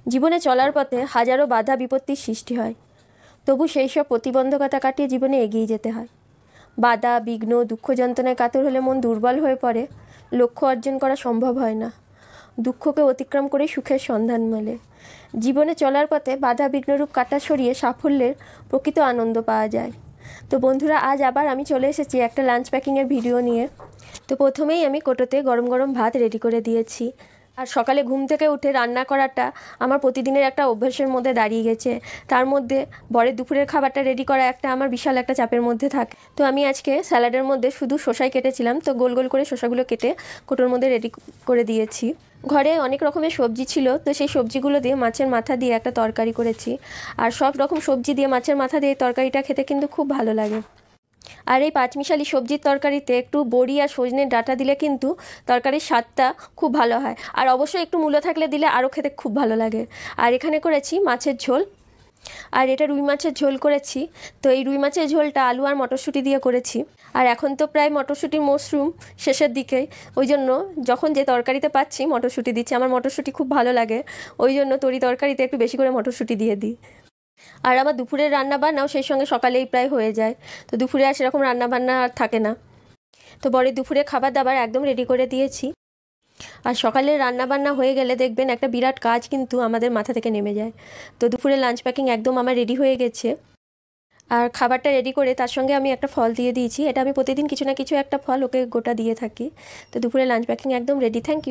জীবনে চলার পথে হাজারো বাধা বিপত্তির সৃষ্টি হয়, তবু সেই সব প্রতিবন্ধকতা কাটিয়ে জীবনে এগিয়ে যেতে হয়। বাধা, বিঘ্ন, দুঃখ যন্ত্রণায় কাতর হলে মন দুর্বল হয়ে পড়ে, লক্ষ্য অর্জন করা সম্ভব হয় না। দুঃখকে অতিক্রম করে সুখের সন্ধান মেলে। জীবনে চলার পথে বাধা বিঘ্নরূপ কাটা সরিয়ে সাফল্যের প্রকৃত আনন্দ পাওয়া যায়। তো বন্ধুরা, আজ আবার আমি চলে এসেছি একটা লাঞ্চ প্যাকিংয়ের ভিডিও নিয়ে। তো প্রথমেই আমি কোটোতে গরম গরম ভাত রেডি করে দিয়েছি। আর সকালে ঘুম থেকে উঠে রান্না করাটা আমার প্রতিদিনের একটা অভ্যাসের মধ্যে দাঁড়িয়ে গেছে। তার মধ্যে বরের দুপুরের খাবারটা রেডি করা আমার বিশাল একটা চাপের মধ্যে থাকে। তো আমি আজকে স্যালাডের মধ্যে শুধু শসাই কেটেছিলাম, তো গোল গোল করে শসাগুলো কেটে কোটোর মধ্যে রেডি করে দিয়েছি। ঘরে অনেক রকমের সবজি ছিল, তো সেই সবজিগুলো দিয়ে মাছের মাথা দিয়ে একটা তরকারি করেছি। আর সব রকম সবজি দিয়ে মাছের মাথা দিয়ে তরকারিটা খেতে কিন্তু খুব ভালো লাগে। আর এই পাঁচমিশালি সবজির তরকারিতে একটু বড়ি আর সজনের ডাঁটা দিলে কিন্তু তরকারির স্বাদটা খুব ভালো হয়। আর অবশ্যই একটু মূলো থাকলে দিলে আরও খেতে খুব ভালো লাগে। আর এখানে করেছি মাছের ঝোল, আর এটা রুই মাছের ঝোল করেছি। তো এই রুই মাছের ঝোলটা আলু আর মটরশুঁটি দিয়ে করেছি। আর এখন তো প্রায় মটরশুঁটির মরশুম শেষের দিকে, ওই জন্য যখন যে তরকারিতে পাচ্ছি মটরশুঁটি দিচ্ছি। আমার মটরশুঁটি খুব ভালো লাগে, ওই জন্য তরকারিতে একটু বেশি করে মটরশুঁটি দিয়ে দিই। আর আমার দুপুরের রান্নাবান্নাও সেই সঙ্গে সকালেই প্রায় হয়ে যায়, তো দুপুরে আর সেরকম রান্নাবান্না আর থাকে না। তো বরের দুপুরে খাবার দাবার একদম রেডি করে দিয়েছি। আর সকালের রান্নাবান্না হয়ে গেলে দেখবেন একটা বিরাট কাজ কিন্তু আমাদের মাথা থেকে নেমে যায়। তো দুপুরে লাঞ্চ প্যাকিং একদম আমার রেডি হয়ে গেছে। আর খাবারটা রেডি করে তার সঙ্গে আমি একটা ফল দিয়ে দিয়েছি। এটা আমি প্রতিদিন কিছু না কিছু একটা ফল ওকে গোটা দিয়ে থাকি। তো দুপুরে লাঞ্চ প্যাকিং একদম রেডি। Thank you.